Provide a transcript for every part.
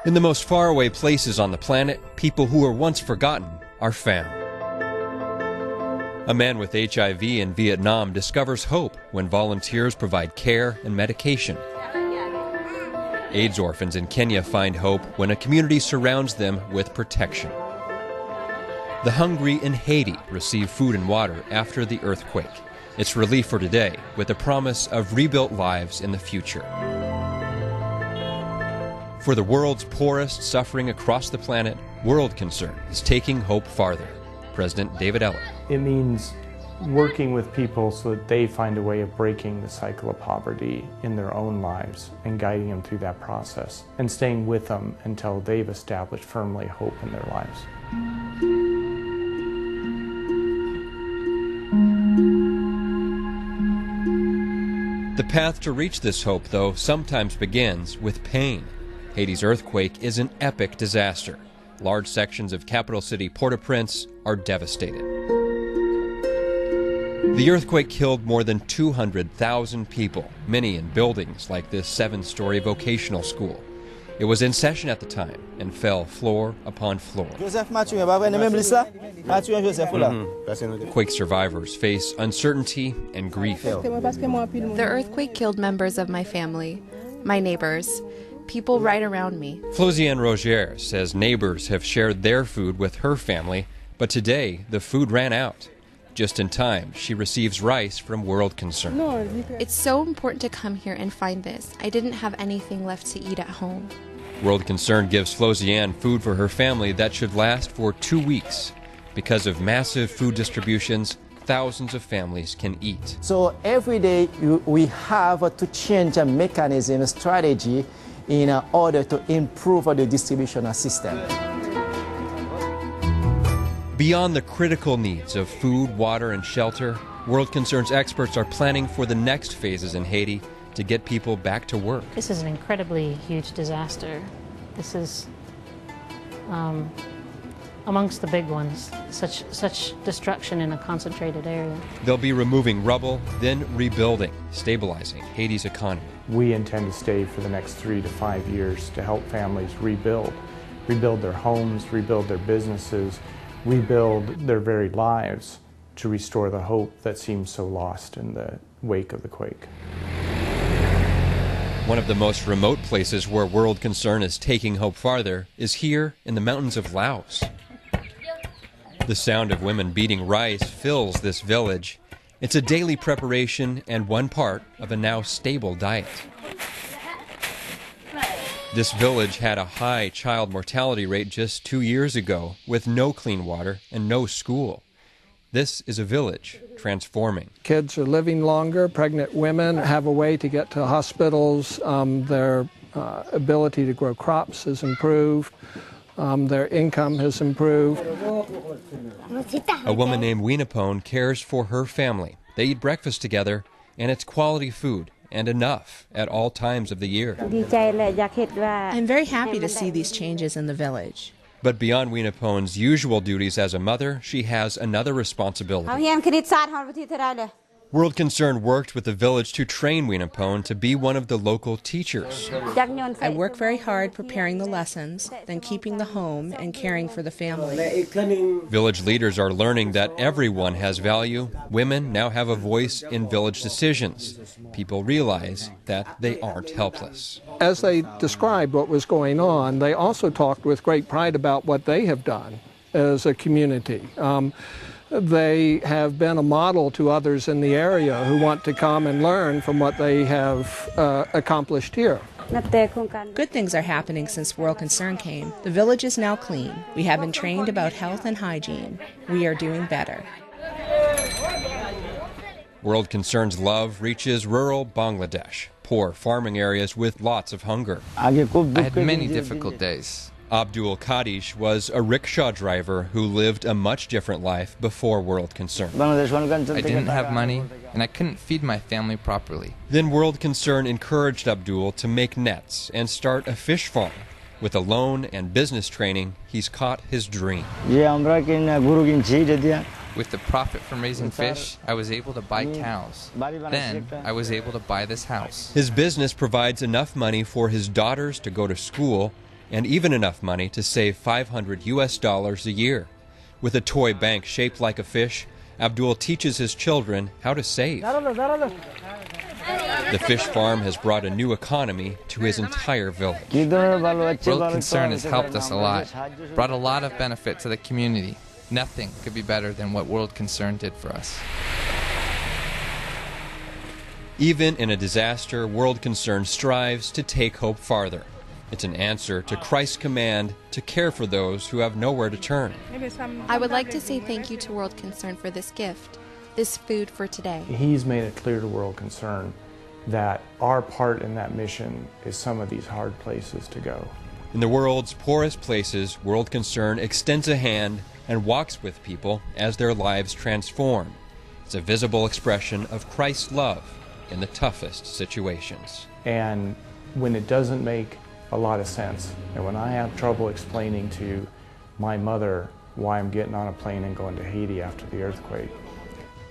In the most faraway places on the planet, people who were once forgotten are found. A man with HIV in Vietnam discovers hope when volunteers provide care and medication. AIDS orphans in Kenya find hope when a community surrounds them with protection. The hungry in Haiti receive food and water after the earthquake. It's relief for today, with the promise of rebuilt lives in the future. For the world's poorest suffering across the planet, World Concern is taking hope farther. President David Eller. It means working with people so that they find a way of breaking the cycle of poverty in their own lives and guiding them through that process and staying with them until they've established firmly hope in their lives. The path to reach this hope, though, sometimes begins with pain. Haiti's earthquake is an epic disaster. Large sections of capital city Port-au-Prince are devastated. The earthquake killed more than 200,000 people, many in buildings like this 7-story vocational school. It was in session at the time and fell floor upon floor. Quake survivors face uncertainty and grief. The earthquake killed members of my family, my neighbors, people right around me. Flosiane Roger says neighbors have shared their food with her family, but today the food ran out. Just in time, she receives rice from World Concern. It's so important to come here and find this. I didn't have anything left to eat at home. World Concern gives Flosiane food for her family that should last for 2 weeks. Because of massive food distributions, thousands of families can eat. So every day we have to change a mechanism, a strategy in order to improve the distribution system. Beyond the critical needs of food, water, and shelter, World Concern's experts are planning for the next phases in Haiti to get people back to work. This is an incredibly huge disaster. This is amongst the big ones, such destruction in a concentrated area. They'll be removing rubble, then rebuilding, stabilizing Haiti's economy. We intend to stay for the next 3 to 5 years to help families rebuild their homes, rebuild their businesses, rebuild their very lives to restore the hope that seems so lost in the wake of the quake. One of the most remote places where World Concern is taking hope farther is here in the mountains of Laos. The sound of women beating rice fills this village. It's a daily preparation and one part of a now stable diet. This village had a high child mortality rate just 2 years ago, with no clean water and no school. This is a village transforming. Kids are living longer. Pregnant women have a way to get to hospitals. Their ability to grow crops has improved. Their income has improved. A woman named Winapone cares for her family. They eat breakfast together, and it's quality food and enough at all times of the year. I'm very happy to see these changes in the village. But beyond Winapone's usual duties as a mother, she has another responsibility. World Concern worked with the village to train Winapone to be one of the local teachers. I work very hard preparing the lessons, then keeping the home and caring for the family. Village leaders are learning that everyone has value. Women now have a voice in village decisions. People realize that they aren't helpless. As they described what was going on, they also talked with great pride about what they have done as a community. They have been a model to others in the area who want to come and learn from what they have accomplished here. Good things are happening since World Concern came. The village is now clean. We have been trained about health and hygiene. We are doing better. World Concern's love reaches rural Bangladesh, poor farming areas with lots of hunger. I had many difficult days. Abdul Kadish was a rickshaw driver who lived a much different life before World Concern. I didn't have money, and I couldn't feed my family properly. Then World Concern encouraged Abdul to make nets and start a fish farm. With a loan and business training, he's caught his dream. With the profit from raising fish, I was able to buy cows. Then, I was able to buy this house. His business provides enough money for his daughters to go to school and even enough money to save $500 a year. With a toy bank shaped like a fish, Abdul teaches his children how to save. The fish farm has brought a new economy to his entire village. World Concern has helped us a lot, brought a lot of benefit to the community. Nothing could be better than what World Concern did for us. Even in a disaster, World Concern strives to take hope farther. It's an answer to Christ's command to care for those who have nowhere to turn. I would like to say thank you to World Concern for this gift, this food for today. He's made it clear to World Concern that our part in that mission is some of these hard places to go. In the world's poorest places, World Concern extends a hand and walks with people as their lives transform. It's a visible expression of Christ's love in the toughest situations. And when it doesn't make a lot of sense, and when I have trouble explaining to my mother why I'm getting on a plane and going to Haiti after the earthquake,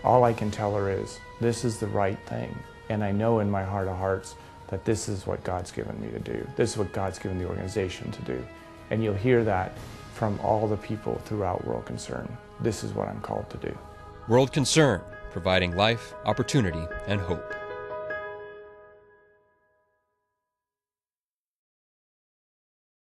all I can tell her is, this is the right thing. And I know in my heart of hearts that this is what God's given me to do. This is what God's given the organization to do. And you'll hear that from all the people throughout World Concern. This is what I'm called to do. World Concern, providing life, opportunity, and hope.